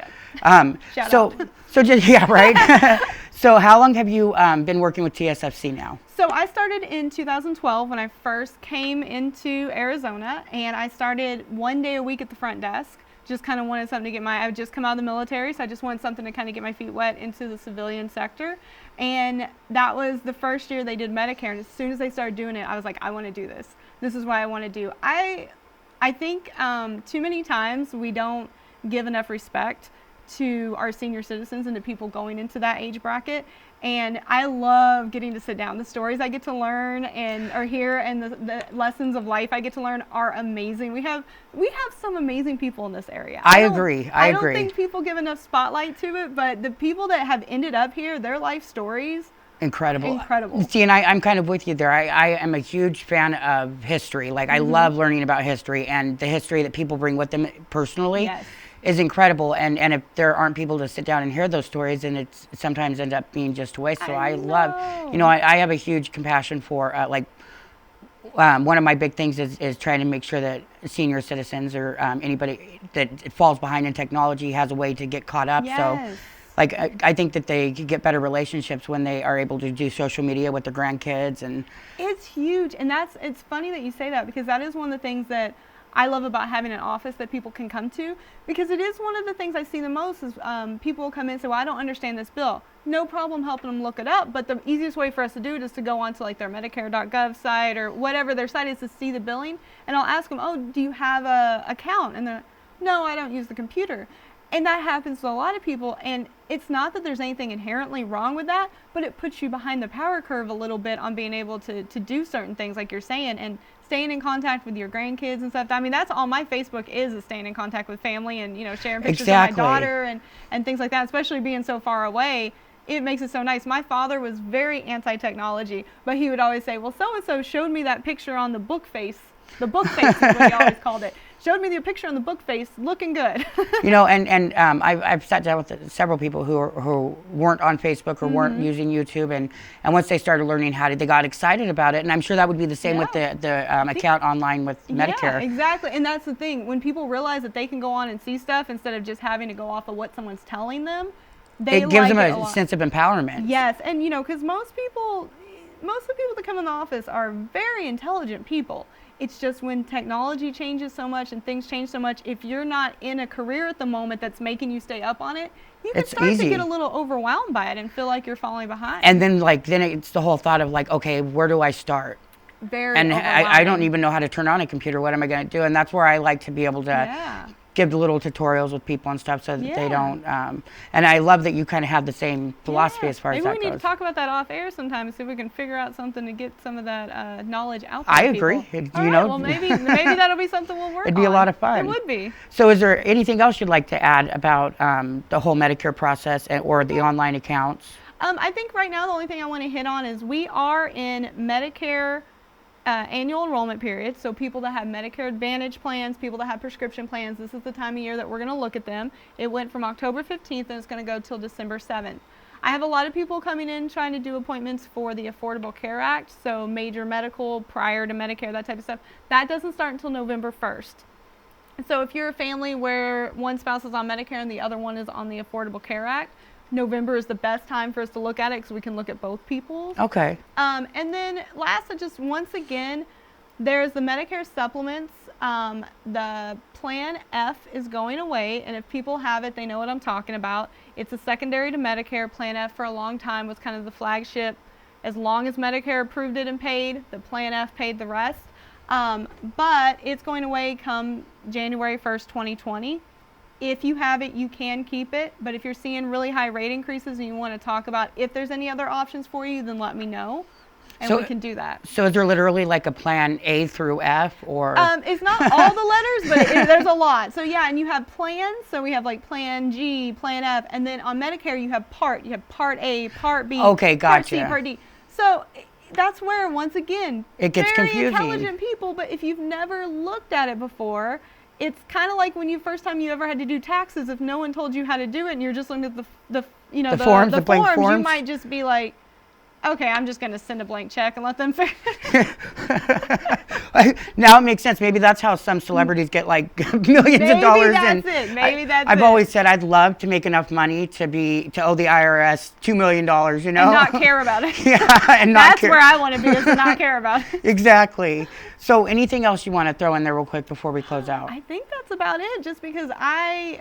Shout so out. so just yeah, right. So how long have you been working with TSFC now? So I started in 2012 when I first came into Arizona, and I started 1 day a week at the front desk. Just kind of wanted something to I had just come out of the military, so I just wanted something to kind of get my feet wet into the civilian sector. And that was the first year they did Medicare, and as soon as they started doing it, I was like, I want to do this. This is what I want to do. I think too many times we don't give enough respect to our senior citizens and to people going into that age bracket. And I love getting to sit down. The stories I get to learn or hear, and the lessons of life I get to learn are amazing. We have some amazing people in this area. I agree. I don't think people give enough spotlight to it, but the people that have ended up here, their life stories, incredible. See, and I'm kind of with you there. I am a huge fan of history. Like, I love learning about history, and the history that people bring with them personally. Yes. Is incredible, and if there aren't people to sit down and hear those stories, then it sometimes ends up being just a waste. So I love, I have a huge compassion for one of my big things is trying to make sure that senior citizens or anybody that falls behind in technology has a way to get caught up. Yes. So like I think that they could get better relationships when they are able to do social media with their grandkids. And it's huge, and it's funny that you say that, because that is one of the things that I love about having an office that people can come to, because it is one of the things I see the most is people will come in and say, well, I don't understand this bill. No problem helping them look it up, but the easiest way for us to do it is to go onto like their Medicare.gov site or whatever their site is to see the billing, and I'll ask them, oh, do you have a account? And they're, no, I don't use the computer. And that happens to a lot of people, and it's not that there's anything inherently wrong with that, but it puts you behind the power curve a little bit on being able to do certain things like you're saying, and staying in contact with your grandkids and stuff. I mean, that's all my Facebook is staying in contact with family and, sharing pictures of my daughter and things like that, especially being so far away. It makes it so nice. My father was very anti-technology, but he would always say, well, so-and-so showed me that picture on the book face. The book face is what he always called it. Showed me the picture on the book face, looking good. I've sat down with several people who weren't on Facebook or weren't using YouTube, and once they started learning how to, they got excited about it. And I'm sure that would be the same with the account online with Medicare. Yeah, exactly. And that's the thing. When people realize that they can go on and see stuff instead of just having to go off of what someone's telling them, it gives them a sense of empowerment. Yes, and because most of the people that come in the office are very intelligent people. It's just when technology changes so much and things change so much, if you're not in a career at the moment that's making you stay up on it, you can start to get a little overwhelmed by it and feel like you're falling behind. And then it's the whole thought of like, okay, where do I start? And I don't even know how to turn on a computer. What am I going to do? And that's where I like to be able to give the little tutorials with people and stuff so that they don't. And I love that you kind of have the same philosophy as far as that goes. Maybe we need to talk about that off air sometime and see if we can figure out something to get some of that knowledge out there. I agree. Well, maybe that'll be something we'll work on. It'd be a lot of fun. It would be. So is there anything else you'd like to add about the whole Medicare process or the online accounts? I think right now the only thing I want to hit on is we are in Medicare annual enrollment period. So people that have Medicare Advantage plans, people that have prescription plans, this is the time of year that we're going to look at them. It went from October 15th and it's going to go till December 7th. I have a lot of people coming in trying to do appointments for the Affordable Care Act, so major medical prior to Medicare, that type of stuff. That doesn't start until November 1st. So if you're a family where one spouse is on Medicare and the other one is on the Affordable Care Act, November is the best time for us to look at it because we can look at both people's. Okay. And then last, just once again, there's the Medicare supplements. The Plan F is going away, and if people have it, they know what I'm talking about. It's a secondary to Medicare. Plan F for a long time was kind of the flagship. As long as Medicare approved it and paid, the Plan F paid the rest. But it's going away come January 1st, 2020. If you have it, you can keep it, but if you're seeing really high rate increases and you want to talk about if there's any other options for you, then let me know, and we can do that. So is there literally like a plan A through F, or? It's not all the letters, but there's a lot. So yeah, and you have plans, so we have like Plan G, Plan F, and then on Medicare you have Part A, Part B, okay, gotcha. Part C, Part D. So that's where, once again, it gets very confusing. Intelligent people, but if you've never looked at it before, it's kind of like when you first time you ever had to do taxes. If no one told you how to do it and you're just looking at the forms, you might just be like, okay, I'm just going to send a blank check and let them figure Now it makes sense. Maybe that's how some celebrities get like millions of dollars. I've always said I'd love to make enough money to owe the IRS $2 million, you know? And not care about it. Yeah, and not That's where I want to be, is to not care about it. Exactly. So anything else you want to throw in there real quick before we close out? I think that's about it, just because I've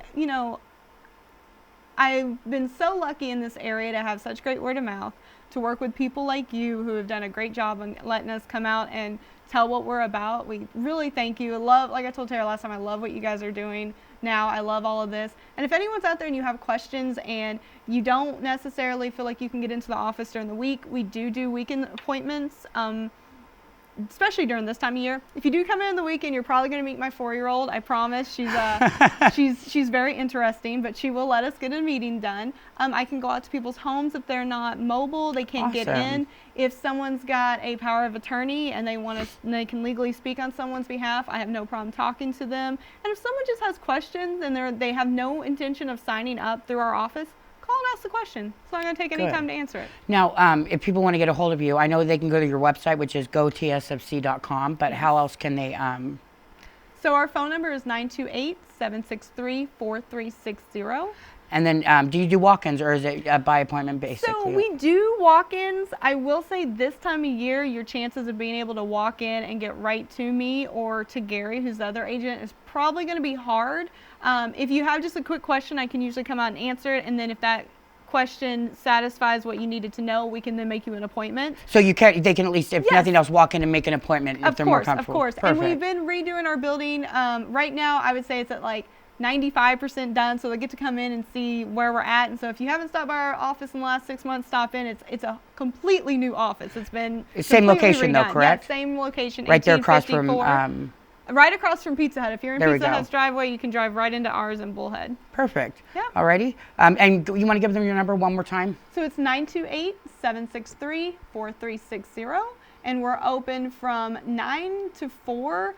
been so lucky in this area to have such great word of mouth, to work with people like you who have done a great job on letting us come out and tell what we're about. We really thank you. Like I told Tara last time, I love what you guys are doing now. I love all of this. And if anyone's out there and you have questions and you don't necessarily feel like you can get into the office during the week, we do weekend appointments. Especially during this time of year. If you do come in the weekend, you're probably going to meet my 4-year-old. I promise. She's very interesting, but she will let us get a meeting done. I can go out to people's homes if they're not mobile. They can't get in. If someone's got a power of attorney and they can legally speak on someone's behalf, I have no problem talking to them. And if someone just has questions and they have no intention of signing up through our office, call and ask the question. It's not going to take any time to answer it. Now, if people want to get a hold of you, I know they can go to your website, which is gotsfc.com, but how else can they? So our phone number is 928-763-4360. And then do you do walk-ins, or is it by appointment basically? So we do walk-ins. I will say this time of year, your chances of being able to walk in and get right to me or to Gary, who's the other agent, is probably going to be hard. If you have just a quick question, I can usually come out and answer it. And then if that question satisfies what you needed to know, we can then make you an appointment. So they can at least, if nothing else, walk in and make an appointment if they're more comfortable. Of course. Perfect. And we've been redoing our building. Right now, I would say it's at like 95% done, so they get to come in and see where we're at. And so if you haven't stopped by our office in the last 6 months, stop in. It's a completely new office. It's been same location redone. though, correct? Yeah, same location. Right there across from right across from Pizza Hut. If you're in there Pizza Hut's driveway, you can drive right into ours in Bullhead. Perfect. Yeah. Alrighty. And you want to give them your number one more time? So it's 928-763-4360. And we're open from 9 to 4.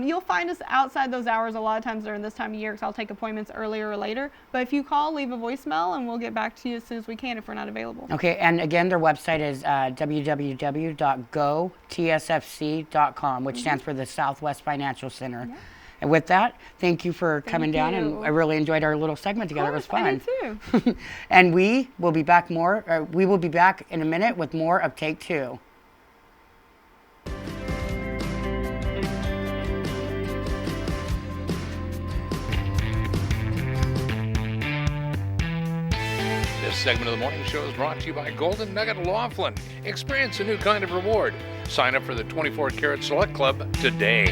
You'll find us outside those hours a lot of times during this time of year, because I'll take appointments earlier or later. But if you call, leave a voicemail, and we'll get back to you as soon as we can if we're not available. Okay, and again, their website is www.gotsfc.com, which stands for the Southwest Financial Center. Yeah. And with that, thank you for coming down, and I really enjoyed our little segment together. It was fun. I did too. And we will be back in a minute with more of Take Two. This segment of the morning show is brought to you by Golden Nugget Laughlin. Experience a new kind of reward. Sign up for the 24 Karat Select Club today.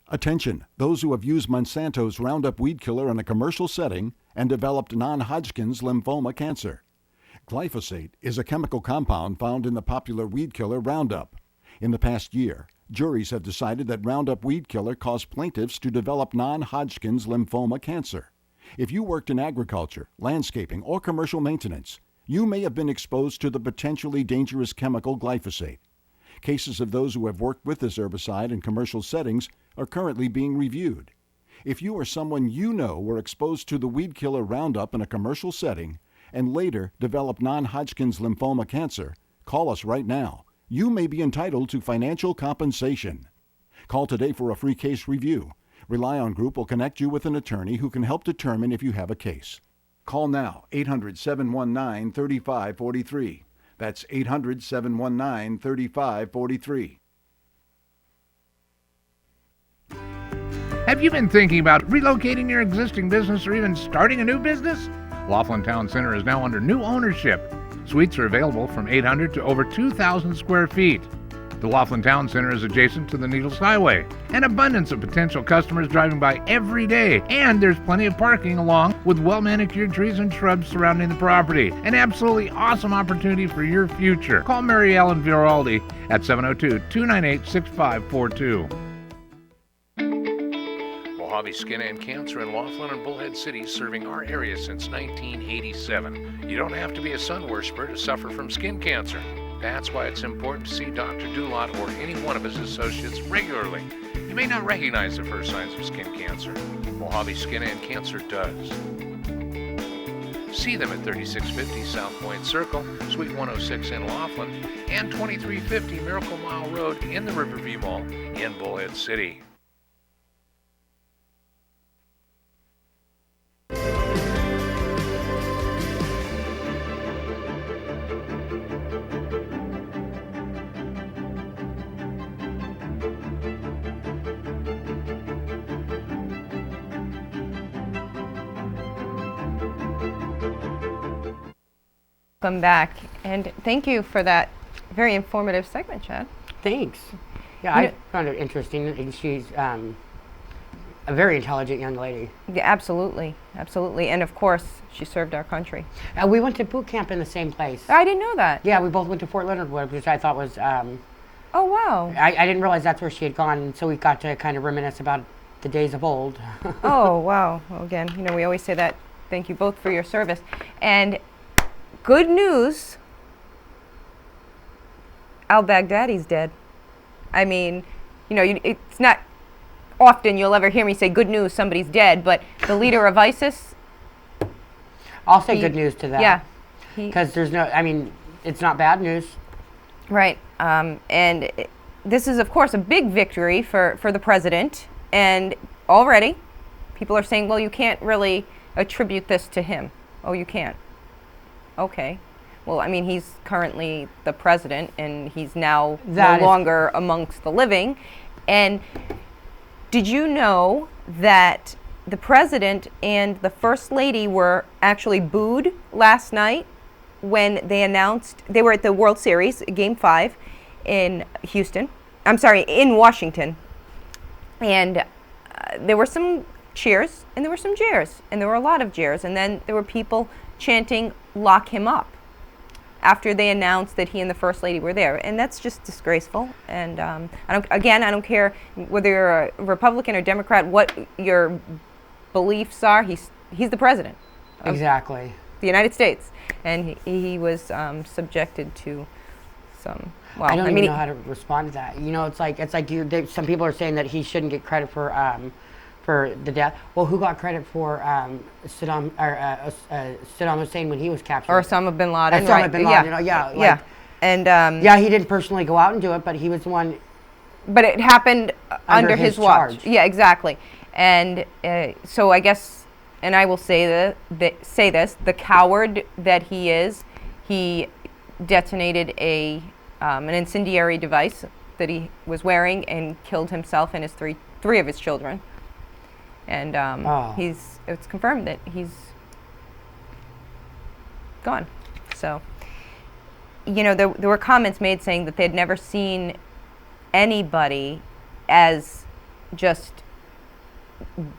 Attention, those who have used Monsanto's Roundup weed killer in a commercial setting and developed non-Hodgkin's lymphoma cancer. Glyphosate is a chemical compound found in the popular weed killer Roundup. In the past year, juries have decided that Roundup weed killer caused plaintiffs to develop non-Hodgkin's lymphoma cancer. If you worked in agriculture, landscaping, or commercial maintenance, you may have been exposed to the potentially dangerous chemical glyphosate. Cases of those who have worked with this herbicide in commercial settings are currently being reviewed. If you or someone you know were exposed to the weed killer Roundup in a commercial setting and later developed non-Hodgkin's lymphoma cancer, call us right now. You may be entitled to financial compensation. Call today for a free case review. RelyOn Group will connect you with an attorney who can help determine if you have a case. Call now, 800-719-3543. That's 800-719-3543. Have you been thinking about relocating your existing business or even starting a new business? Laughlin Town Center is now under new ownership. Suites are available from 800 to over 2,000 square feet. The Laughlin Town Center is adjacent to the Needles Highway. An abundance of potential customers driving by every day, and there's plenty of parking along with well-manicured trees and shrubs surrounding the property. An absolutely awesome opportunity for your future. Call Mary Ellen Viraldi at 702-298-6542. Mojave Skin and Cancer in Laughlin and Bullhead City, serving our area since 1987. You don't have to be a sun worshiper to suffer from skin cancer. That's why it's important to see Dr. Dulot or any one of his associates regularly. You may not recognize the first signs of skin cancer. Mojave Skin and Cancer does. See them at 3650 South Point Circle, Suite 106 in Laughlin, and 2350 Miracle Mile Road in the Riverview Mall in Bullhead City. Welcome back, and thank you for that very informative segment, Chad. Thanks. Yeah, I found it interesting, and she's a very intelligent young lady. Yeah, absolutely, absolutely, and of course, she served our country. We went to boot camp in the same place. I didn't know that. Yeah, we both went to Fort Leonard Wood, which I thought was. Oh wow! I didn't realize that's where she had gone, and so we got to kind of reminisce about the days of old. Oh wow! Well, again, you know, we always say that. Thank you both for your service, and good news. Al-Baghdadi's dead. I mean, you know, it's not often you'll ever hear me say good news, somebody's dead, but the leader of ISIS. I'll say good news to that. Yeah. Because there's no, I mean, it's not bad news. Right. This is, of course, a big victory for the president. And already people are saying, well, you can't really attribute this to him. Oh, you can't. Okay. Well, I mean, he's currently the president, and he's now no longer amongst the living. And did you know that the president and the first lady were actually booed last night when they announced they were at the World Series, Game 5 in Houston. I'm sorry, in Washington. And there were some cheers, and there were some jeers, and there were a lot of jeers. And then there were people chanting, "Lock him up," after they announced that he and the First Lady were there. And that's just disgraceful. And I don't care whether you're a Republican or Democrat, what your beliefs are. He's the president of Exactly. the United States. And he was subjected to some, well, I don't even know how to respond to that. You know, it's like some people are saying that he shouldn't get credit for the death. Well, who got credit for Saddam Hussein when he was captured? Or Osama bin Laden. Osama bin Laden, yeah. And yeah, he didn't personally go out and do it, but he was the one. But it happened under his watch. charge. Yeah, exactly. And so I guess, and I will say this: the coward that he is, he detonated an incendiary device that he was wearing and killed himself and his three of his children. And it's confirmed that he's gone. So, you know, there were comments made saying that they'd never seen anybody as just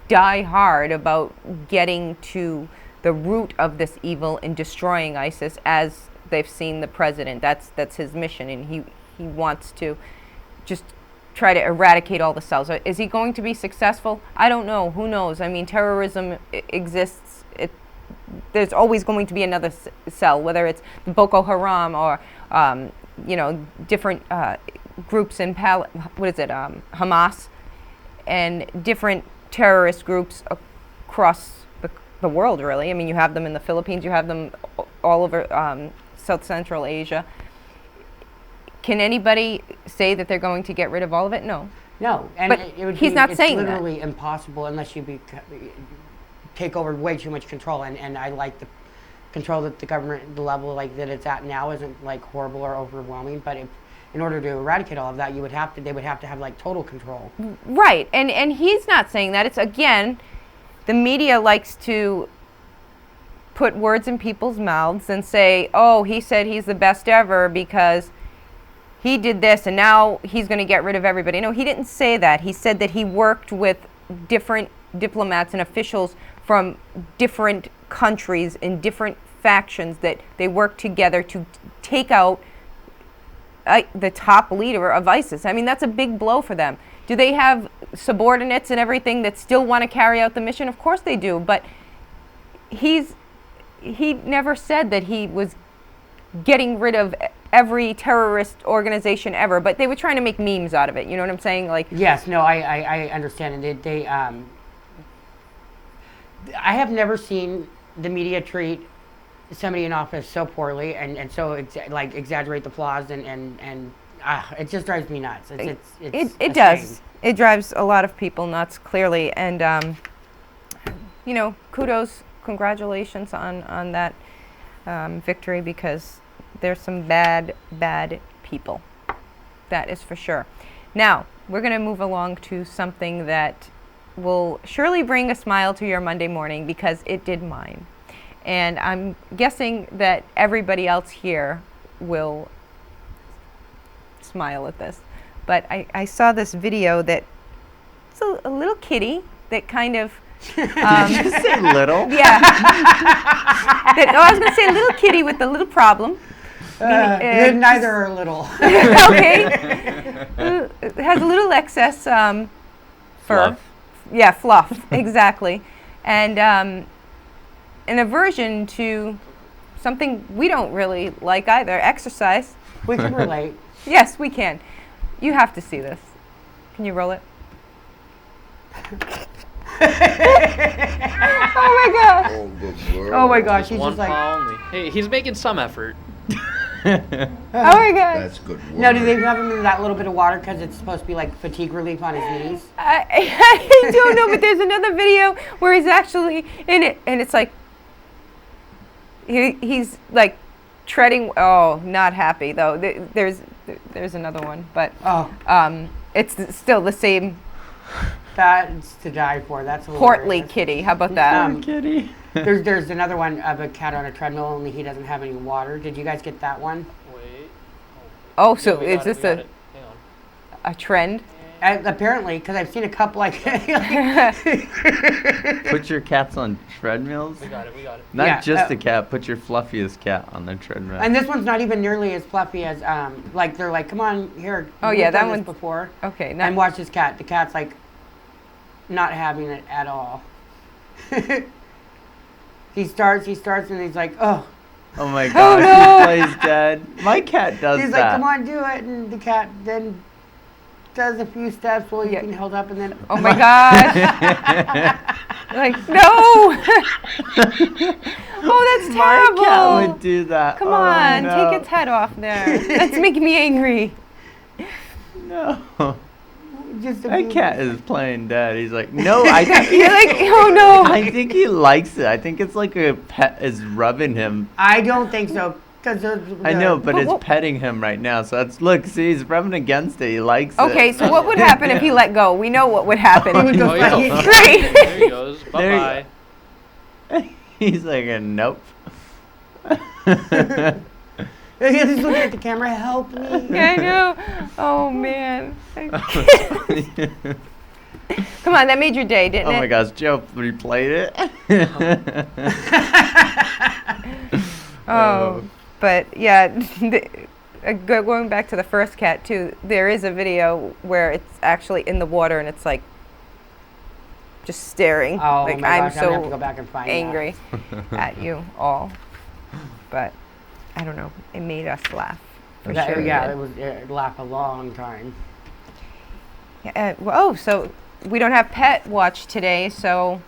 die hard about getting to the root of this evil and destroying ISIS as they've seen the president. That's his mission, and he wants to just try to eradicate all the cells. Is he going to be successful? I don't know. Who knows? I mean, terrorism exists. There's always going to be another cell, whether it's Boko Haram or different groups in Hamas, and different terrorist groups across the world. Really, I mean, you have them in the Philippines. You have them all over South Central Asia. Can anybody say that they're going to get rid of all of it? No. No, and but he's not saying that. It's literally impossible unless you take over way too much control. And I like the control that the government, the level like that it's at now, isn't like horrible or overwhelming. But in order to eradicate all of that, they would have to have like total control. Right, and he's not saying that. It's again, the media likes to put words in people's mouths and say, "Oh, he said he's the best ever because he did this and now he's going to get rid of everybody." No, he didn't say that. He said that he worked with different diplomats and officials from different countries in different factions, that they worked together to take out the top leader of ISIS. I mean, that's a big blow for them. Do they have subordinates and everything that still want to carry out the mission? Of course they do, but he never said that he was getting rid of every terrorist organization ever, but they were trying to make memes out of it. You know what I'm saying? Like, yes, no, I understand. And I have never seen the media treat somebody in office so poorly and so exaggerate the flaws and it just drives me nuts. It's It a does. shame. It drives a lot of people nuts, clearly. And, kudos, congratulations on that victory, because there's some bad people. That is for sure. Now, we're going to move along to something that will surely bring a smile to your Monday morning, because it did mine. And I'm guessing that everybody else here will smile at this. But I saw this video that it's a little kitty that kind of Did you just say little? yeah. I was going to say a little kitty with a little problem. Neither are little. Okay. It has a little excess fur. Fluff. Yeah, fluff, exactly. And an aversion to something we don't really like either, exercise. We can relate. Yes, we can. You have to see this. Can you roll it? Oh my god. Oh my gosh, Just he's one just like. paw only. Hey, he's making some effort. Oh my god. That's good work. No, do they have him in that little bit of water because it's supposed to be like fatigue relief on his knees? I don't know, but there's another video where he's actually in it, and it's like he's like treading. Oh, not happy though. There's another one, but it's still the same. That's to die for. That's Portly kitty. How about that? Kitty. There's another one of a cat on a treadmill, only he doesn't have any water. Did you guys get that one? Wait. Oh, so Yeah, is this we got it. Hang on. a trend? Apparently, because I've seen a couple like. Put your cats on treadmills. We got it. Not Yeah, just a cat. Put your fluffiest cat on the treadmill. And this one's not even nearly as fluffy as like they're like, come on here. Oh, we've yeah, that done this one's- before. Okay. And watch this cat. The cat's like not having it at all. He starts, and he's like, oh. Oh my gosh, he plays dead. My cat does He's that. like, come on, do it. And the cat then does a few steps while he's being held up, and then. Oh my gosh. Like, no. Oh, that's terrible. My cat would do that. Come Oh, on, no. take its head off there. That's making me angry. No. Just That cat is playing dead. He's like, no, I think You're like, oh no. I think he likes it. I think it's like a pet is rubbing him. I don't think so. Cause I know, but it's petting him right now. So that's look, see, he's rubbing against it. He likes it. Okay, so what would happen if he let go? We know what would happen. Oh, yeah. Great. There he goes. Bye bye. He's like, nope. He's looking at the camera. Help me. Yeah, I know. Oh man. Come on, that made your day, didn't Oh it? my gosh, Joe replayed it. Oh, but yeah, going back to the first cat too, there is a video where it's actually in the water and it's like just staring. Oh like my I'm gosh, I'm gonna have to so go back and find angry at you all. But I don't know, it made us laugh. For sure. Yeah, it laughed a long time. Oh, so we don't have Pet Watch today, so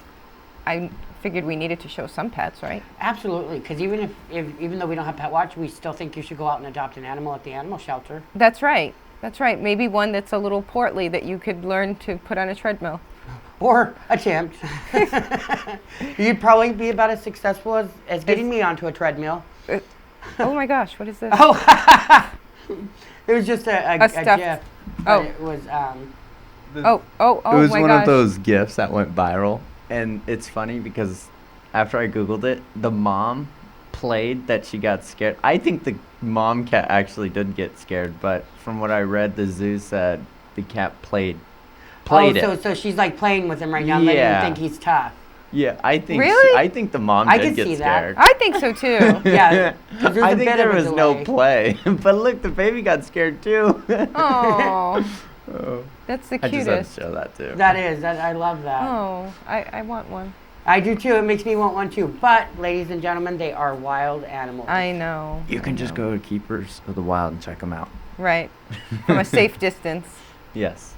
I figured we needed to show some pets, right? Absolutely, because even even though we don't have Pet Watch, we still think you should go out and adopt an animal at the animal shelter. That's right. That's right. Maybe one that's a little portly that you could learn to put on a treadmill. Or attempt. You'd probably be about as successful as getting me onto a treadmill. Oh my gosh, what is this? Oh, it was just a stuffed- GIF. oh. It was It was my one gosh. of those GIFs that went viral, and it's funny because after I googled it, the mom played that she got scared. I think the mom cat actually did get scared, but from what I read, the zoo said the cat played it. So she's like playing with him right now, letting him Yeah. think he's tough. Yeah, I think Really? I think the mom I did could get see that. scared. I think so too. Yeah, 'cause there's I a think bit there of a was no delay. play, but look, the baby got scared too. Oh, Oh. that's the I just had cutest. to show that too. I love that. Oh, I want one. I do too. It makes me want one too. But, ladies and gentlemen, they are wild animals. I know. You can I just know. go to Keepers of the Wild and check them out. Right, from a safe distance. Yes.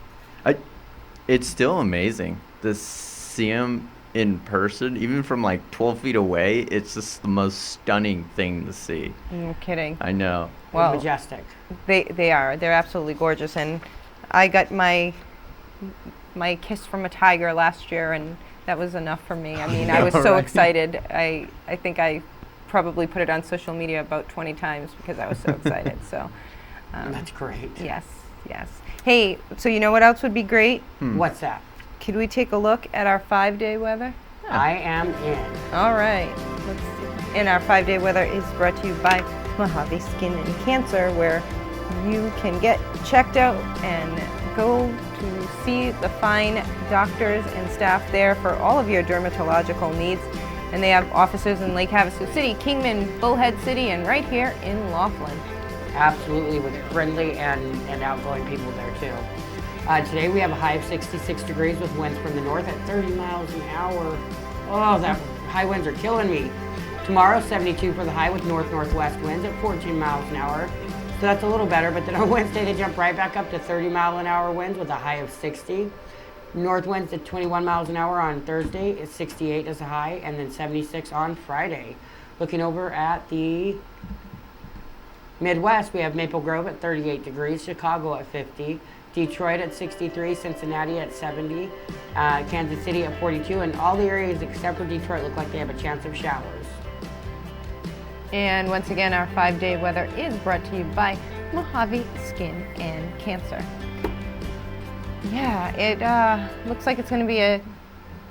It's still amazing to see them in person, even from like 12 feet away, it's just the most stunning thing to see. No kidding. I know. Well, majestic. They are. They're absolutely gorgeous. And I got my kiss from a tiger last year, and that was enough for me. I mean, I was so excited. I think I probably put it on social media about 20 times because I was so excited. So that's great. Yes. Hey, so you know what else would be great? What's that? Could we take a look at our 5-day weather? I am in. All right. Let's see. And our 5-day weather is brought to you by Mojave Skin and Cancer, where you can get checked out and go to see the fine doctors and staff there for all of your dermatological needs. And they have offices in Lake Havasu City, Kingman, Bullhead City, and right here in Laughlin. Absolutely, with friendly and outgoing people there too. Today we have a high of 66 degrees with winds from the north at 30 miles an hour. Oh, that high winds are killing me. Tomorrow, 72 for the high with north-northwest winds at 14 miles an hour. So that's a little better, but then on Wednesday they jump right back up to 30 mile an hour winds with a high of 60. North winds at 21 miles an hour on Thursday. It's 68 as a high, and then 76 on Friday. Looking over at the Midwest, we have Maple Grove at 38 degrees, Chicago at 50, Detroit at 63, Cincinnati at 70, Kansas City at 42, and all the areas except for Detroit look like they have a chance of showers. And once again, our 5-day weather is brought to you by Mojave Skin and Cancer. Yeah, it looks like it's going to be a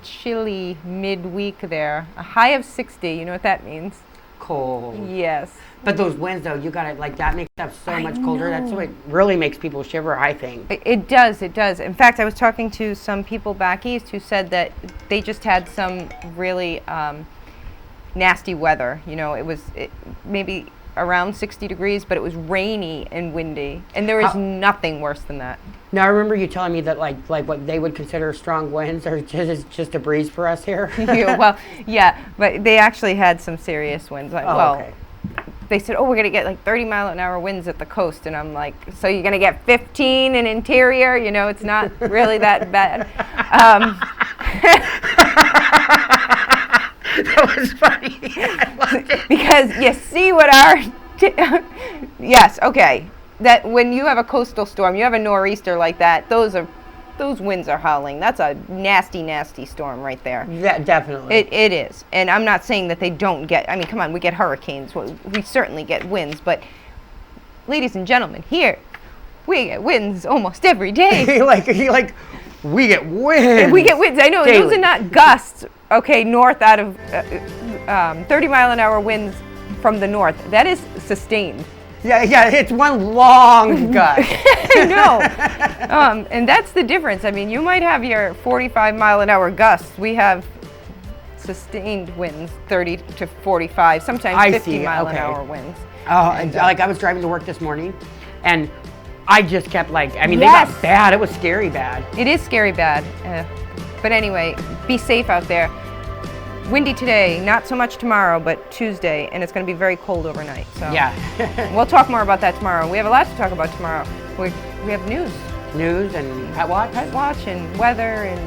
chilly midweek there. A high of 60, you know what that means? Cold. Yes. But those winds, though, you gotta, like, that makes stuff so much colder. That's what really makes people shiver, I think. It does. In fact, I was talking to some people back east who said that they just had some really nasty weather. You know, it was maybe around 60 degrees, but it was rainy and windy. And there is nothing worse than that. Now, I remember you telling me that, like what they would consider strong winds are just a breeze for us here. Yeah, but they actually had some serious winds. Okay. They said, we're going to get like 30 mile an hour winds at the coast. And I'm like, so you're going to get 15 in interior? You know, it's not really that bad. That was funny. I loved it. Because you see what yes, okay. That when you have a coastal storm, you have a nor'easter like that, those winds are howling. That's a nasty, nasty storm right there. Yeah, definitely. It is. And I'm not saying that they don't get, I mean, come on, we get hurricanes. We certainly get winds. But ladies and gentlemen, here, we get winds almost every day. We get winds. We get winds. I know. Daily. Those are not gusts, okay, north out of 30 mile an hour winds from the north. That is sustained. Yeah, it's one long gust. I know. And that's the difference. I mean, you might have your 45 mile an hour gusts. We have sustained winds, 30 to 45, sometimes 50 mile an hour winds. Oh, and I was driving to work this morning, and I just kept they got bad. It was scary bad. It is scary bad. But anyway, be safe out there. Windy today, not so much tomorrow, but Tuesday, and it's going to be very cold overnight. So yeah. We'll talk more about that tomorrow. We have a lot to talk about tomorrow. We have news. News and Pet Watch. Pet Watch and weather and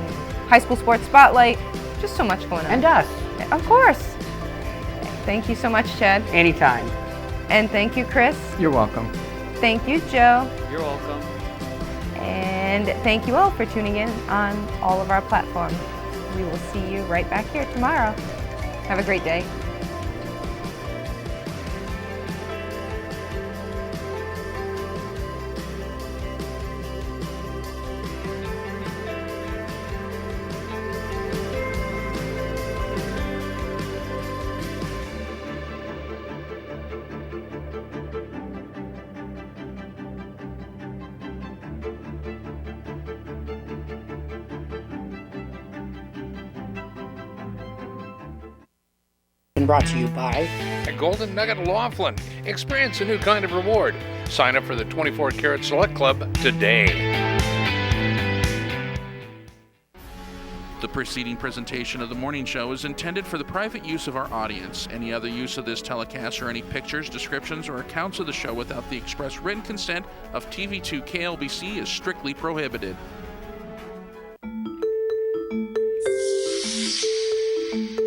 high school sports spotlight. Just so much going on. And us. Of course. Thank you so much, Chad. Anytime. And thank you, Chris. You're welcome. Thank you, Joe. You're welcome. And thank you all for tuning in on all of our platforms. We will see you right back here tomorrow. Have a great day. Brought to you by At Golden Nugget Laughlin. Experience a new kind of reward. Sign up for the 24 Karat Select Club today. The preceding presentation of the morning show is intended for the private use of our audience. Any other use of this telecast or any pictures, descriptions, or accounts of the show without the express written consent of TV2 KLBC is strictly prohibited. Bye.